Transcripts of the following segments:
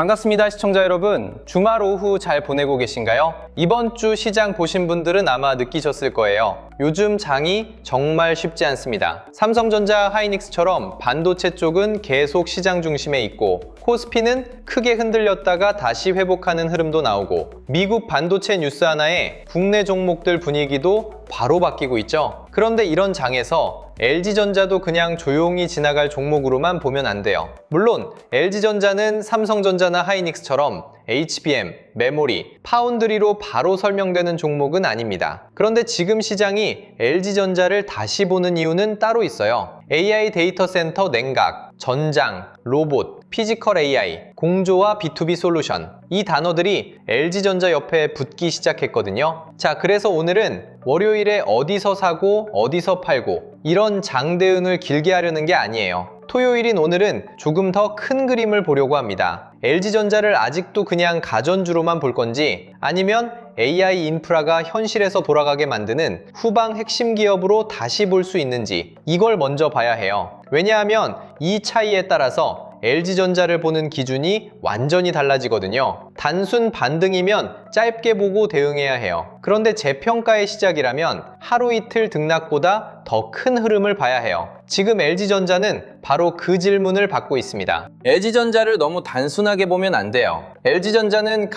반갑습니다, 시청자 여러분. 주말 오후 잘 보내고 계신가요? 이번 주 시장 보신 분들은 아마 느끼셨을 거예요. 요즘 장이 정말 쉽지 않습니다. 삼성전자, 하이닉스처럼 반도체 쪽은 계속 시장 중심에 있고, 코스피는 크게 흔들렸다가 다시 회복하는 흐름도 나오고, 미국 반도체 뉴스 하나에 국내 종목들 분위기도 바로 바뀌고 있죠. 그런데 이런 장에서 LG전자도 그냥 조용히 지나갈 종목으로만 보면 안 돼요. 물론 LG전자는 삼성전자나 하이닉스처럼 HBM, 메모리, 파운드리로 바로 설명되는 종목은 아닙니다. 그런데 지금 시장이 LG전자를 다시 보는 이유는 따로 있어요. AI 데이터 센터 냉각, 전장, 로봇, 피지컬 AI, 공조와 B2B 솔루션, 이 단어들이 LG전자 옆에 붙기 시작했거든요. 자, 그래서 오늘은 월요일에 어디서 사고 어디서 팔고 이런 장대응을 길게 하려는 게 아니에요. 토요일인 오늘은 조금 더 큰 그림을 보려고 합니다. LG전자를 아직도 그냥 가전주로만 볼 건지, 아니면 AI 인프라가 현실에서 돌아가게 만드는 후방 핵심 기업으로 다시 볼 수 있는지, 이걸 먼저 봐야 해요. 왜냐하면 이 차이에 따라서 LG전자를 보는 기준이 완전히 달라지거든요. 단순 반등이면 짧게 보고 대응해야 해요. 그런데 재평가의 시작이라면 하루 이틀 등락보다 더 큰 흐름을 봐야 해요. 지금 LG전자는 바로 그 질문을 받고 있습니다. LG전자를 너무 단순하게 보면 안 돼요. LG전자는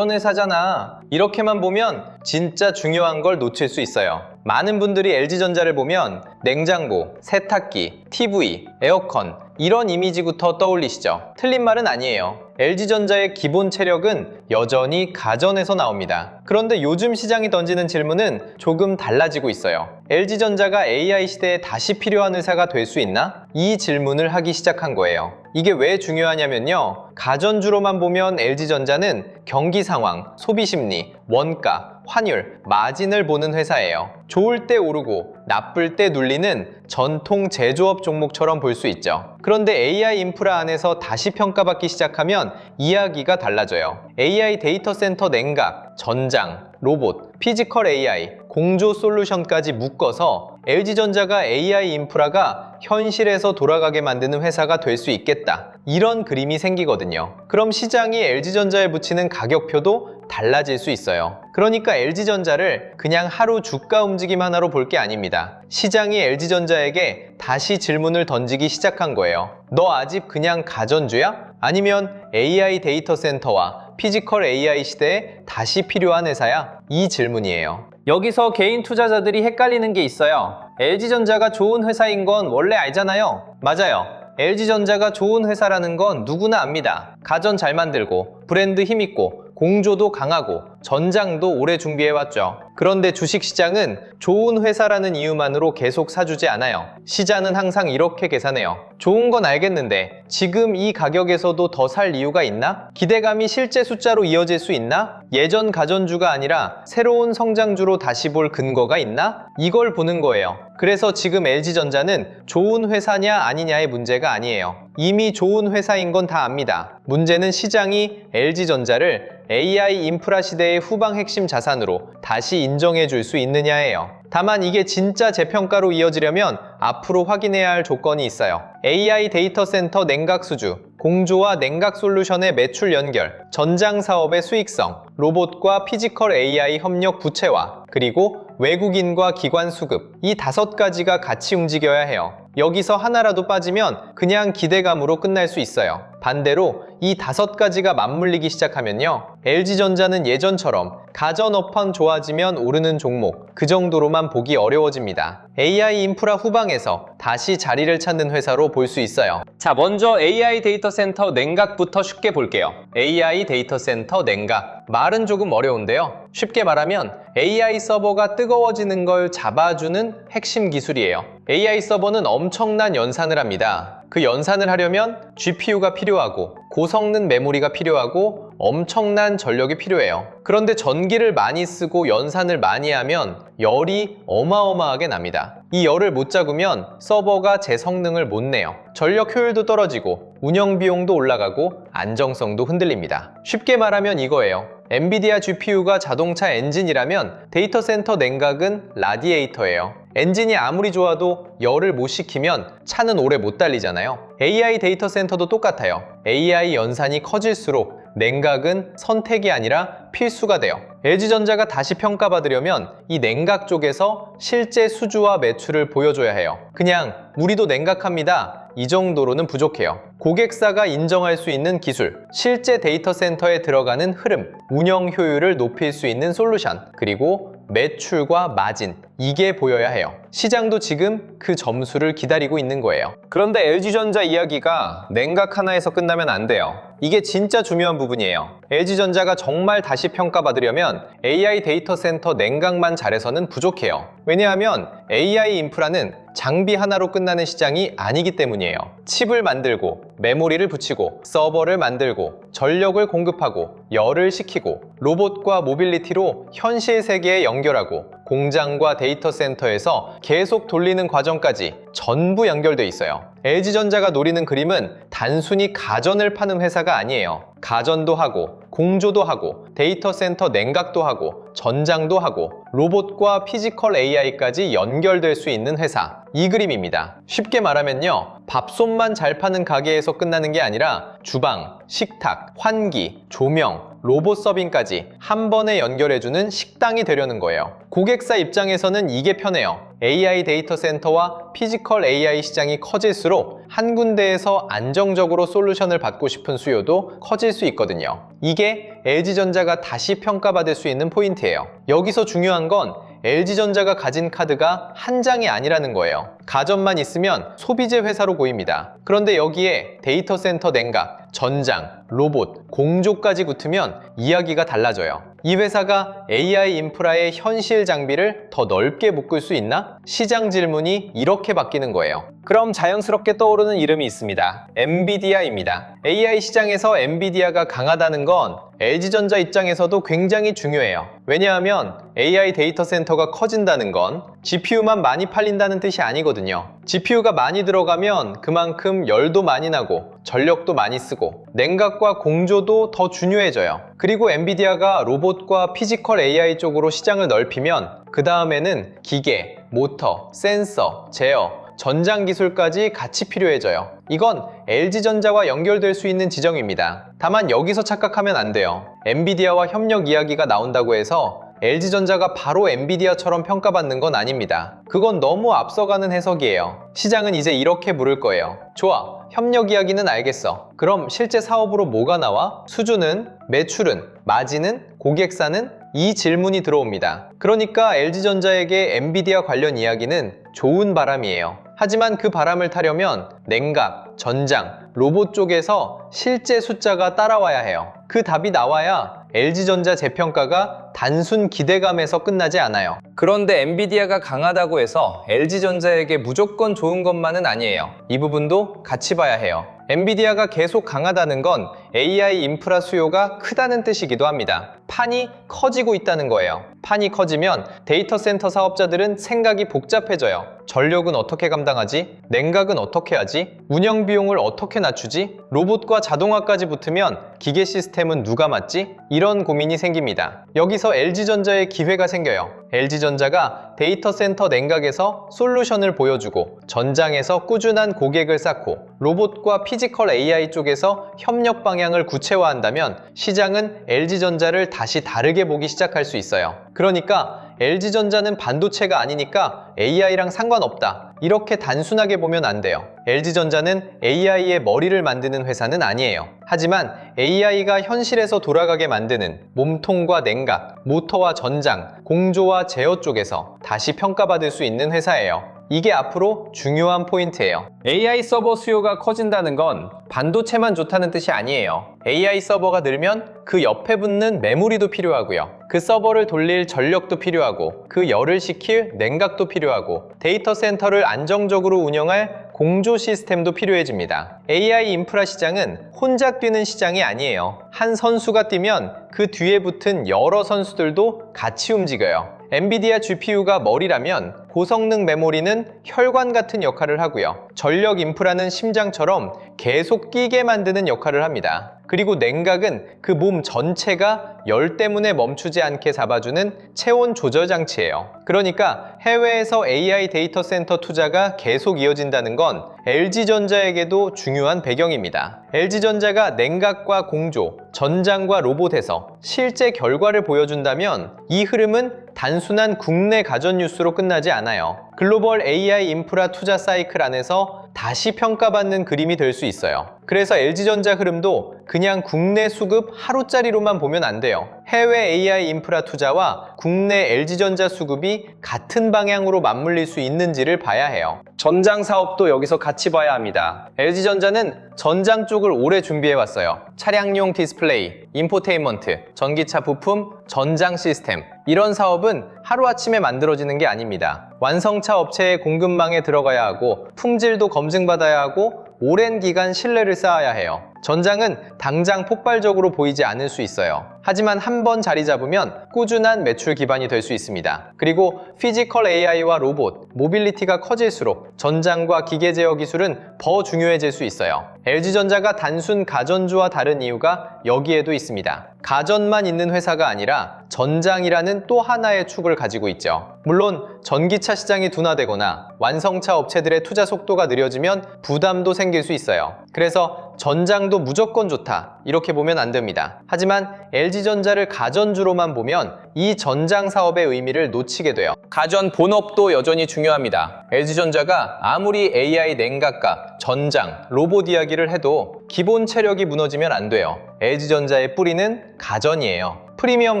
가전회사잖아. 이렇게만 보면 진짜 중요한 걸 놓칠 수 있어요. 많은 분들이 LG전자를 보면 냉장고, 세탁기, TV, 에어컨 이런 이미지부터 떠올리시죠? 틀린 말은 아니에요. LG전자의 기본 체력은 여전히 가전에서 나옵니다. 그런데 요즘 시장이 던지는 질문은 조금 달라지고 있어요. LG전자가 AI 시대에 다시 필요한 회사가 될 수 있나? 이 질문을 하기 시작한 거예요. 이게 왜 중요하냐면요. 가전주로만 보면 LG전자는 경기 상황, 소비 심리, 원가, 환율, 마진을 보는 회사예요. 좋을 때 오르고 나쁠 때 눌리는 전통 제조업 종목처럼 볼 수 있죠. 그런데 AI 인프라 안에서 다시 평가받기 시작하면 이야기가 달라져요. AI 데이터 센터 냉각, 전장, 로봇, 피지컬 AI, 공조 솔루션까지 묶어서 LG전자가 AI 인프라가 현실에서 돌아가게 만드는 회사가 될 수 있겠다. 이런 그림이 생기거든요. 그럼 시장이 LG전자에 붙이는 가격표도 달라질 수 있어요. 그러니까 LG전자를 그냥 하루 주가 움직임 하나로 볼 게 아닙니다. 시장이 LG전자에게 다시 질문을 던지기 시작한 거예요. 너 아직 그냥 가전주야? 아니면 AI 데이터 센터와 피지컬 AI 시대에 다시 필요한 회사야? 이 질문이에요. 여기서 개인 투자자들이 헷갈리는 게 있어요. LG전자가 좋은 회사인 건 원래 알잖아요. 맞아요. LG전자가 좋은 회사라는 건 누구나 압니다. 가전 잘 만들고, 브랜드 힘있고, 공조도 강하고, 전장도 오래 준비해왔죠. 그런데 주식시장은 좋은 회사라는 이유만으로 계속 사주지 않아요. 시장은 항상 이렇게 계산해요. 좋은 건 알겠는데 지금 이 가격에서도 더 살 이유가 있나? 기대감이 실제 숫자로 이어질 수 있나? 예전 가전주가 아니라 새로운 성장주로 다시 볼 근거가 있나? 이걸 보는 거예요. 그래서 지금 LG전자는 좋은 회사냐 아니냐의 문제가 아니에요. 이미 좋은 회사인 건 다 압니다. 문제는 시장이 LG전자를 AI 인프라 시대의 후방 핵심 자산으로 다시 인정해 줄 수 있느냐예요. 다만 이게 진짜 재평가로 이어지려면 앞으로 확인해야 할 조건이 있어요. AI 데이터 센터 냉각 수주, 공조와 냉각 솔루션의 매출 연결, 전장 사업의 수익성, 로봇과 피지컬 AI 협력 구체화, 그리고 외국인과 기관 수급, 이 5가지가 같이 움직여야 해요. 여기서 하나라도 빠지면 그냥 기대감으로 끝날 수 있어요. 반대로 이 5가지가 맞물리기 시작하면요, LG전자는 예전처럼 가전업황 좋아지면 오르는 종목, 그 정도로만 보기 어려워집니다. AI 인프라 후방에서 다시 자리를 찾는 회사로 볼 수 있어요. 자, 먼저 AI 데이터 센터 냉각부터 쉽게 볼게요. AI 데이터 센터 냉각. 말은 조금 어려운데요. 쉽게 말하면 AI 서버가 뜨거워지는 걸 잡아주는 핵심 기술이에요. AI 서버는 엄청난 연산을 합니다. 그 연산을 하려면 GPU가 필요하고 고성능 메모리가 필요하고 엄청난 전력이 필요해요. 그런데 전기를 많이 쓰고 연산을 많이 하면 열이 어마어마하게 납니다. 이 열을 못 잡으면 서버가 제 성능을 못 내요. 전력 효율도 떨어지고 운영 비용도 올라가고 안정성도 흔들립니다. 쉽게 말하면 이거예요. 엔비디아 GPU가 자동차 엔진이라면 데이터 센터 냉각은 라디에이터예요. 엔진이 아무리 좋아도 열을 못 식히면 차는 오래 못 달리잖아요. AI 데이터 센터도 똑같아요. AI 연산이 커질수록 냉각은 선택이 아니라 필수가 돼요. LG전자가 다시 평가받으려면 이 냉각 쪽에서 실제 수주와 매출을 보여줘야 해요. 그냥 우리도 냉각합니다, 이 정도로는 부족해요. 고객사가 인정할 수 있는 기술, 실제 데이터 센터에 들어가는 흐름, 운영 효율을 높일 수 있는 솔루션, 그리고 매출과 마진, 이게 보여야 해요. 시장도 지금 그 점수를 기다리고 있는 거예요. 그런데 LG전자 이야기가 냉각 하나에서 끝나면 안 돼요. 이게 진짜 중요한 부분이에요. LG전자가 정말 다시 평가받으려면 AI 데이터 센터 냉각만 잘해서는 부족해요. 왜냐하면 AI 인프라는 장비 하나로 끝나는 시장이 아니기 때문이에요. 칩을 만들고, 메모리를 붙이고, 서버를 만들고, 전력을 공급하고, 열을 식히고, 로봇과 모빌리티로 현실 세계에 연결하고, 공장과 데이터 센터에서 계속 돌리는 과정까지 전부 연결돼 있어요. LG전자가 노리는 그림은 단순히 가전을 파는 회사가 아니에요. 가전도 하고, 공조도 하고, 데이터 센터 냉각도 하고, 전장도 하고, 로봇과 피지컬 AI까지 연결될 수 있는 회사, 이 그림입니다. 쉽게 말하면요, 밥솥만 잘 파는 가게에서 끝나는 게 아니라 주방, 식탁, 환기, 조명, 로봇 서빙까지 한 번에 연결해주는 식당이 되려는 거예요. 고객사 입장에서는 이게 편해요. AI 데이터 센터와 피지컬 AI 시장이 커질수록 한 군데에서 안정적으로 솔루션을 받고 싶은 수요도 커질 수 있거든요. 이게 LG전자가 다시 평가받을 수 있는 포인트예요. 여기서 중요한 건 LG전자가 가진 카드가 한 장이 아니라는 거예요. 가전만 있으면 소비재 회사로 보입니다. 그런데 여기에 데이터 센터 냉각, 전장, 로봇, 공조까지 붙으면 이야기가 달라져요. 이 회사가 AI 인프라의 현실 장비를 더 넓게 묶을 수 있나? 시장 질문이 이렇게 바뀌는 거예요. 그럼 자연스럽게 떠오르는 이름이 있습니다. 엔비디아입니다. AI 시장에서 엔비디아가 강하다는 건 LG전자 입장에서도 굉장히 중요해요. 왜냐하면 AI 데이터 센터가 커진다는 건 GPU만 많이 팔린다는 뜻이 아니거든요. GPU가 많이 들어가면 그만큼 열도 많이 나고 전력도 많이 쓰고 냉각과 공조도 더 중요해져요. 그리고 엔비디아가 로봇과 피지컬 AI 쪽으로 시장을 넓히면 그 다음에는 기계, 모터, 센서, 제어, 전장 기술까지 같이 필요해져요. 이건 LG전자와 연결될 수 있는 지점입니다. 다만 여기서 착각하면 안 돼요. 엔비디아와 협력 이야기가 나온다고 해서 LG전자가 바로 엔비디아처럼 평가받는 건 아닙니다. 그건 너무 앞서가는 해석이에요. 시장은 이제 이렇게 물을 거예요. 좋아, 협력 이야기는 알겠어. 그럼 실제 사업으로 뭐가 나와? 수주는? 매출은? 마진은? 고객사는? 이 질문이 들어옵니다. 그러니까 LG전자에게 엔비디아 관련 이야기는 좋은 바람이에요. 하지만 그 바람을 타려면 냉각, 전장, 로봇 쪽에서 실제 숫자가 따라와야 해요. 그 답이 나와야 LG전자 재평가가 단순 기대감에서 끝나지 않아요. 그런데 엔비디아가 강하다고 해서 LG전자에게 무조건 좋은 것만은 아니에요. 이 부분도 같이 봐야 해요. 엔비디아가 계속 강하다는 건 AI 인프라 수요가 크다는 뜻이기도 합니다. 판이 커지고 있다는 거예요. 판이 커지면 데이터 센터 사업자들은 생각이 복잡해져요. 전력은 어떻게 감당하지? 냉각은 어떻게 하지? 운영 비용을 어떻게 낮추지? 로봇과 자동화까지 붙으면 기계 시스템은 누가 맡지? 이런 고민이 생깁니다. 여기서 LG전자의 기회가 생겨요. LG전자가 데이터 센터 냉각에서 솔루션을 보여주고 전장에서 꾸준한 고객을 쌓고 로봇과 피지컬 AI 쪽에서 협력 방향을 구체화한다면 시장은 LG전자를 다시 다르게 보기 시작할 수 있어요. 그러니까 LG전자는 반도체가 아니니까 AI랑 상관없다, 이렇게 단순하게 보면 안 돼요. LG전자는 AI의 머리를 만드는 회사는 아니에요. 하지만 AI가 현실에서 돌아가게 만드는 몸통과 냉각, 모터와 전장, 공조와 제어 쪽에서 다시 평가받을 수 있는 회사예요. 이게 앞으로 중요한 포인트예요. AI 서버 수요가 커진다는 건 반도체만 좋다는 뜻이 아니에요. AI 서버가 늘면 그 옆에 붙는 메모리도 필요하고요. 그 서버를 돌릴 전력도 필요하고 그 열을 식힐 냉각도 필요하고 데이터 센터를 안정적으로 운영할 공조 시스템도 필요해집니다. AI 인프라 시장은 혼자 뛰는 시장이 아니에요. 한 선수가 뛰면 그 뒤에 붙은 여러 선수들도 같이 움직여요. 엔비디아 GPU가 머리라면 고성능 메모리는 혈관 같은 역할을 하고요. 전력 인프라는 심장처럼 계속 끼게 만드는 역할을 합니다. 그리고 냉각은 그 몸 전체가 열 때문에 멈추지 않게 잡아주는 체온 조절 장치예요. 그러니까 해외에서 AI 데이터 센터 투자가 계속 이어진다는 건 LG전자에게도 중요한 배경입니다. LG전자가 냉각과 공조, 전장과 로봇에서 실제 결과를 보여준다면 이 흐름은 단순한 국내 가전 뉴스로 끝나지 않아요. 글로벌 AI 인프라 투자 사이클 안에서 다시 평가받는 그림이 될 수 있어요. 그래서 LG전자 흐름도 그냥 국내 수급 하루짜리로만 보면 안 돼요. 해외 AI 인프라 투자와 국내 LG전자 수급이 같은 방향으로 맞물릴 수 있는지를 봐야 해요. 전장 사업도 여기서 같이 봐야 합니다. LG전자는 전장 쪽을 오래 준비해왔어요. 차량용 디스플레이, 인포테인먼트, 전기차 부품, 전장 시스템. 이런 사업은 하루아침에 만들어지는 게 아닙니다. 완성차 업체의 공급망에 들어가야 하고 품질도 검증받아야 하고 오랜 기간 신뢰를 쌓아야 해요. 전장은 당장 폭발적으로 보이지 않을 수 있어요. 하지만 한 번 자리 잡으면 꾸준한 매출 기반이 될 수 있습니다. 그리고 피지컬 AI와 로봇, 모빌리티가 커질수록 전장과 기계 제어 기술은 더 중요해질 수 있어요. LG전자가 단순 가전주와 다른 이유가 여기에도 있습니다. 가전만 있는 회사가 아니라 전장이라는 또 하나의 축을 가지고 있죠. 물론 전기차 시장이 둔화되거나 완성차 업체들의 투자 속도가 느려지면 부담도 생길 수 있어요. 그래서 전장도 무조건 좋다 이렇게 보면 안 됩니다. 하지만 LG전자를 가전주로만 보면 이 전장 사업의 의미를 놓치게 돼요. 가전 본업도 여전히 중요합니다. LG전자가 아무리 AI 냉각과 전장, 로봇 이야기를 해도 기본 체력이 무너지면 안 돼요. LG전자의 뿌리는 가전이에요. 프리미엄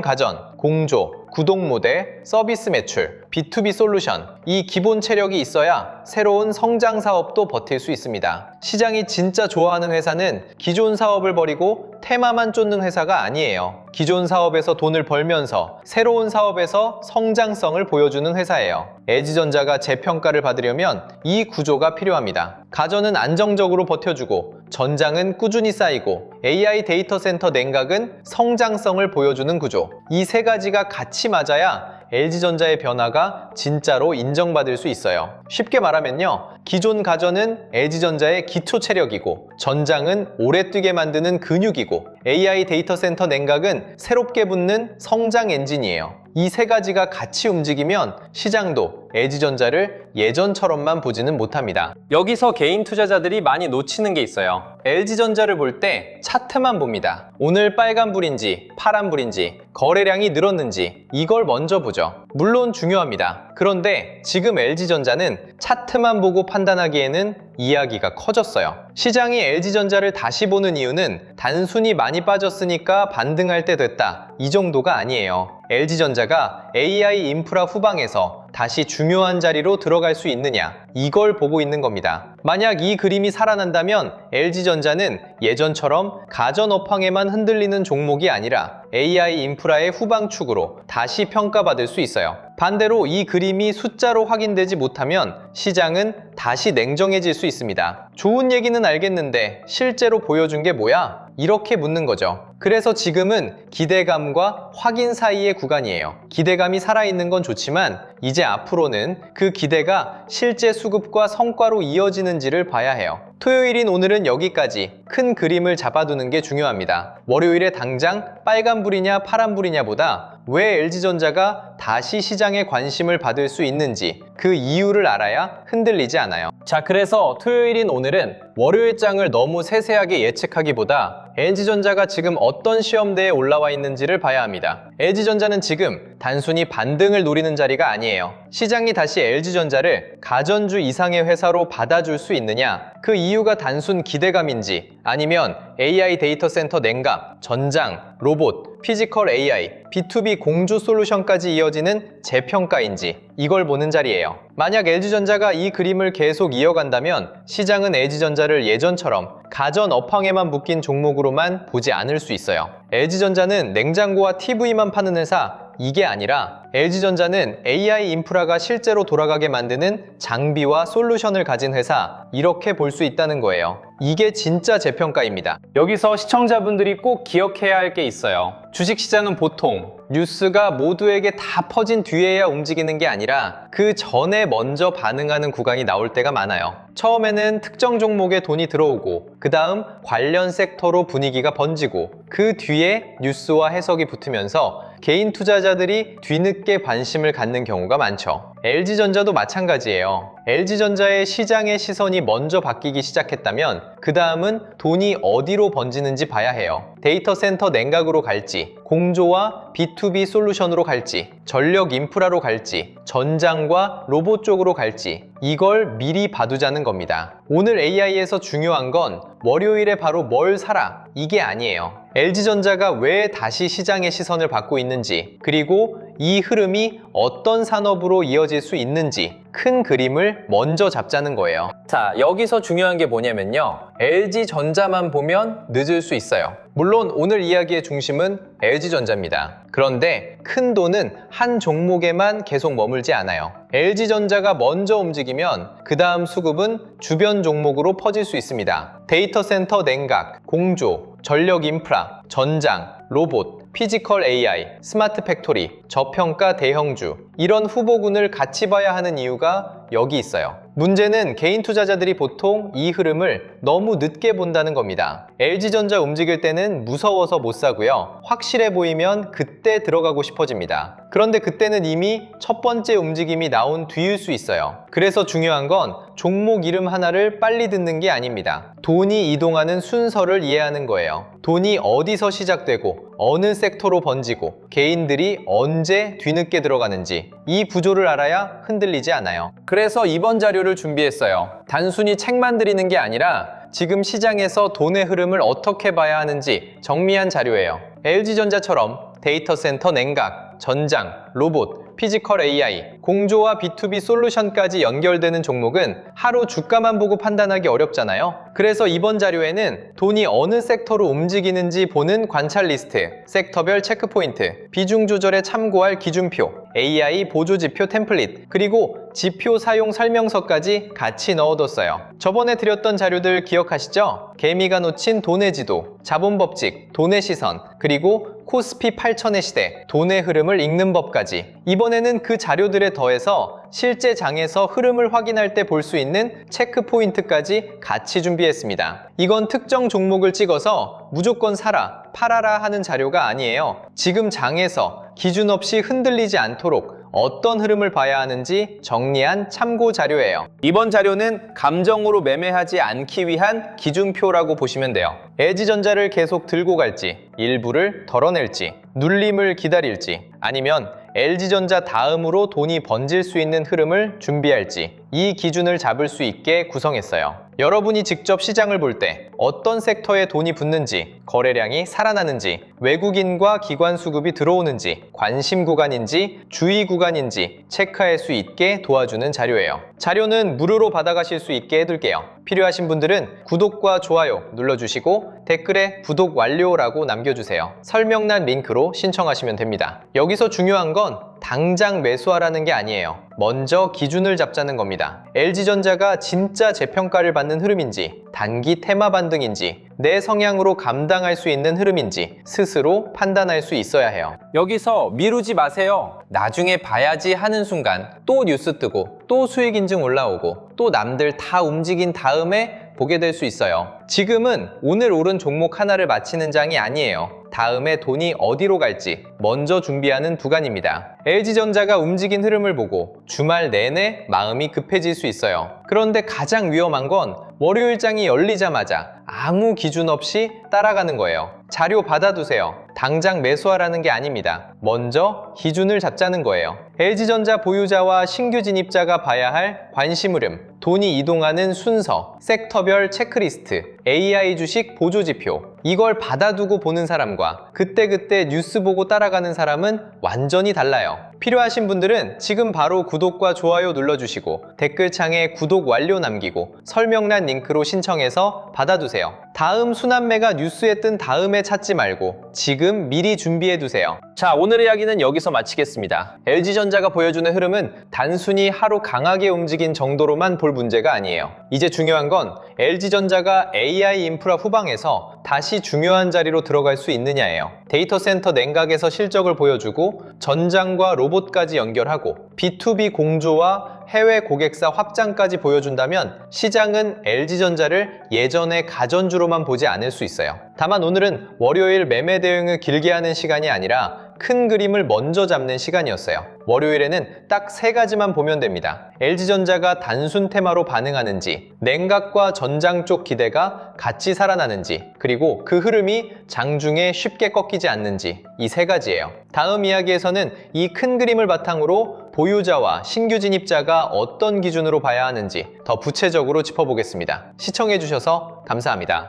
가전, 공조, 구독 모델, 서비스 매출, B2B 솔루션, 이 기본 체력이 있어야 새로운 성장 사업도 버틸 수 있습니다. 시장이 진짜 좋아하는 회사는 기존 사업을 버리고 테마만 쫓는 회사가 아니에요. 기존 사업에서 돈을 벌면서 새로운 사업에서 성장성을 보여주는 회사예요. LG전자가 재평가를 받으려면 이 구조가 필요합니다. 가전은 안정적으로 버텨주고 전장은 꾸준히 쌓이고 AI 데이터 센터 냉각은 성장성을 보여주는 구조. 이 세 가지가 같이 맞아야 LG전자의 변화가 진짜로 인정받을 수 있어요. 쉽게 말하면요. 기존 가전은 LG전자의 기초 체력이고 전장은 오래 뛰게 만드는 근육이고 AI 데이터 센터 냉각은 새롭게 붙는 성장 엔진이에요. 이 세 가지가 같이 움직이면 시장도 LG전자를 예전처럼만 보지는 못합니다. 여기서 개인 투자자들이 많이 놓치는 게 있어요. LG전자를 볼 때 차트만 봅니다. 오늘 빨간불인지 파란불인지 거래량이 늘었는지 이걸 먼저 보죠. 물론 중요합니다. 그런데 지금 LG전자는 차트만 보고 판단하기에는 이야기가 커졌어요. 시장이 LG전자를 다시 보는 이유는 단순히 많이 빠졌으니까 반등할 때 됐다 이 정도가 아니에요. LG전자가 AI 인프라 후방에서 다시 중요한 자리로 들어갈 수 있느냐 이걸 보고 있는 겁니다. 만약 이 그림이 살아난다면 LG전자는 예전처럼 가전 업황에만 흔들리는 종목이 아니라 AI 인프라의 후방축으로 다시 평가받을 수 있어요. 반대로 이 그림이 숫자로 확인되지 못하면 시장은 다시 냉정해질 수 있습니다. 좋은 얘기는 알겠는데 실제로 보여준 게 뭐야? 이렇게 묻는 거죠. 그래서 지금은 기대감과 확인 사이의 구간이에요. 기대감이 살아있는 건 좋지만 이제 앞으로는 그 기대가 실제 수급과 성과로 이어지는지를 봐야 해요. 토요일인 오늘은 여기까지 큰 그림을 잡아두는 게 중요합니다. 월요일에 당장 빨간불이냐 파란불이냐 보다 왜 LG전자가 다시 시장의 관심을 받을 수 있는지 그 이유를 알아야 흔들리지 않아요. 자, 그래서 토요일인 오늘은 월요일장을 너무 세세하게 예측하기보다 LG전자가 지금 어떤 시험대에 올라와 있는지를 봐야 합니다. LG전자는 지금 단순히 반등을 노리는 자리가 아니에요. 시장이 다시 LG전자를 가전주 이상의 회사로 받아줄 수 있느냐? 그 이유가 단순 기대감인지 아니면 AI 데이터 센터 냉각, 전장, 로봇, 피지컬 AI, B2B 공조 솔루션까지 이어지는 재평가인지 이걸 보는 자리예요. 만약 LG전자가 이 그림을 계속 이어간다면 시장은 LG전자를 예전처럼 가전 업황에만 묶인 종목으로만 보지 않을 수 있어요. LG전자는 냉장고와 TV만 파는 회사 이게 아니라 LG전자는 AI 인프라가 실제로 돌아가게 만드는 장비와 솔루션을 가진 회사 이렇게 볼 수 있다는 거예요. 이게 진짜 재평가입니다. 여기서 시청자분들이 꼭 기억해야 할 게 있어요. 주식시장은 보통 뉴스가 모두에게 다 퍼진 뒤에야 움직이는 게 아니라 그 전에 먼저 반응하는 구간이 나올 때가 많아요. 처음에는 특정 종목에 돈이 들어오고 그 다음 관련 섹터로 분위기가 번지고 그 뒤에 뉴스와 해석이 붙으면서 개인 투자자들이 뒤늦게 관심을 갖는 경우가 많죠. LG전자도 마찬가지예요. LG전자의 시장의 시선이 먼저 바뀌기 시작했다면 그 다음은 돈이 어디로 번지는지 봐야 해요. 데이터 센터 냉각으로 갈지, 공조와 B2B 솔루션으로 갈지, 전력 인프라로 갈지, 전장과 로봇 쪽으로 갈지, 이걸 미리 봐두자는 겁니다. 오늘 AI에서 중요한 건 월요일에 바로 뭘 사라, 이게 아니에요. LG전자가 왜 다시 시장의 시선을 받고 있는지, 그리고 이 흐름이 어떤 산업으로 이어질 수 있는지 큰 그림을 먼저 잡자는 거예요. 자, 여기서 중요한 게 뭐냐면요. LG전자만 보면 늦을 수 있어요. 물론 오늘 이야기의 중심은 LG전자입니다. 그런데 큰 돈은 한 종목에만 계속 머물지 않아요. LG전자가 먼저 움직이면 그 다음 수급은 주변 종목으로 퍼질 수 있습니다. 데이터 센터 냉각, 공조, 전력 인프라, 전장, 로봇, 피지컬 AI, 스마트 팩토리, 저평가 대형주, 이런 후보군을 같이 봐야 하는 이유가 여기 있어요. 문제는 개인 투자자들이 보통 이 흐름을 너무 늦게 본다는 겁니다. LG전자 움직일 때는 무서워서 못 사고요. 확실해 보이면 그때 들어가고 싶어집니다. 그런데 그때는 이미 첫 번째 움직임이 나온 뒤일 수 있어요. 그래서 중요한 건 종목 이름 하나를 빨리 듣는 게 아닙니다. 돈이 이동하는 순서를 이해하는 거예요. 돈이 어디서 시작되고 어느 섹터로 번지고 개인들이 언제 뒤늦게 들어가는지, 이 구조를 알아야 흔들리지 않아요. 그래서 이번 자료를 준비했어요. 단순히 책만 드리는 게 아니라 지금 시장에서 돈의 흐름을 어떻게 봐야 하는지 정리한 자료예요. LG전자처럼 데이터 센터 냉각, 전장, 로봇, 피지컬 AI, 공조와 B2B 솔루션까지 연결되는 종목은 하루 주가만 보고 판단하기 어렵잖아요. 그래서 이번 자료에는 돈이 어느 섹터로 움직이는지 보는 관찰 리스트, 섹터별 체크포인트, 비중 조절에 참고할 기준표, AI 보조지표 템플릿, 그리고 지표 사용 설명서까지 같이 넣어뒀어요. 저번에 드렸던 자료들 기억하시죠? 개미가 놓친 돈의 지도, 자본법칙, 돈의 시선, 그리고 코스피 8000의 시대, 돈의 흐름을 읽는 법까지. 이번에는 그 자료들에 더해서 실제 장에서 흐름을 확인할 때 볼 수 있는 체크 포인트까지 같이 준비했습니다. 이건 특정 종목을 찍어서 무조건 사라, 팔아라 하는 자료가 아니에요. 지금 장에서 기준 없이 흔들리지 않도록 어떤 흐름을 봐야 하는지 정리한 참고 자료예요. 이번 자료는 감정으로 매매하지 않기 위한 기준표라고 보시면 돼요. LG전자를 계속 들고 갈지, 일부를 덜어낼지, 눌림을 기다릴지, 아니면 LG전자 다음으로 돈이 번질 수 있는 흐름을 준비할지, 이 기준을 잡을 수 있게 구성했어요. 여러분이 직접 시장을 볼 때 어떤 섹터에 돈이 붙는지, 거래량이 살아나는지, 외국인과 기관 수급이 들어오는지, 관심 구간인지, 주의 구간인지 체크할 수 있게 도와주는 자료예요. 자료는 무료로 받아가실 수 있게 해둘게요. 필요하신 분들은 구독과 좋아요 눌러주시고 댓글에 구독 완료라고 남겨주세요. 설명란 링크로 신청하시면 됩니다. 여기서 중요한 건 당장 매수하라는 게 아니에요. 먼저 기준을 잡자는 겁니다. LG전자가 진짜 재평가를 받는 흐름인지, 단기 테마 반등인지, 내 성향으로 감당할 수 있는 흐름인지 스스로 판단할 수 있어야 해요. 여기서 미루지 마세요. 나중에 봐야지 하는 순간 또 뉴스 뜨고 또 수익 인증 올라오고 또 남들 다 움직인 다음에 보게 될 수 있어요. 지금은 오늘 오른 종목 하나를 맞히는 장이 아니에요. 다음에 돈이 어디로 갈지 먼저 준비하는 구간입니다. LG전자가 움직인 흐름을 보고 주말 내내 마음이 급해질 수 있어요. 그런데 가장 위험한 건 월요일장이 열리자마자 아무 기준 없이 따라가는 거예요. 자료 받아두세요. 당장 매수하라는 게 아닙니다. 먼저 기준을 잡자는 거예요. LG전자 보유자와 신규 진입자가 봐야 할 관심 흐름, 돈이 이동하는 순서, 섹터별 체크리스트, AI 주식 보조지표, 이걸 받아두고 보는 사람과 그때그때 뉴스 보고 따라가는 사람은 완전히 달라요. 필요하신 분들은 지금 바로 구독과 좋아요 눌러주시고 댓글창에 구독 완료 남기고 설명란 링크로 신청해서 받아두세요. 다음 순환매가 뉴스에 뜬 다음에 찾지 말고 지금 미리 준비해두세요. 자, 오늘의 이야기는 여기서 마치겠습니다. LG전자가 보여주는 흐름은 단순히 하루 강하게 움직인 정도로만 볼 볼 문제가 아니에요. 이제 중요한 건 LG전자가 AI 인프라 후방에서 다시 중요한 자리로 들어갈 수 있느냐예요. 데이터 센터 냉각에서 실적을 보여주고 전장과 로봇까지 연결하고 B2B 공조와 해외 고객사 확장까지 보여준다면 시장은 LG전자를 예전의 가전주로만 보지 않을 수 있어요. 다만 오늘은 월요일 매매 대응을 길게 하는 시간이 아니라 큰 그림을 먼저 잡는 시간이었어요. 월요일에는 딱 3가지만 보면 됩니다. LG전자가 단순 테마로 반응하는지, 냉각과 전장 쪽 기대가 같이 살아나는지, 그리고 그 흐름이 장중에 쉽게 꺾이지 않는지, 이 3가지예요. 다음 이야기에서는 이 큰 그림을 바탕으로 보유자와 신규 진입자가 어떤 기준으로 봐야 하는지 더 구체적으로 짚어보겠습니다. 시청해주셔서 감사합니다.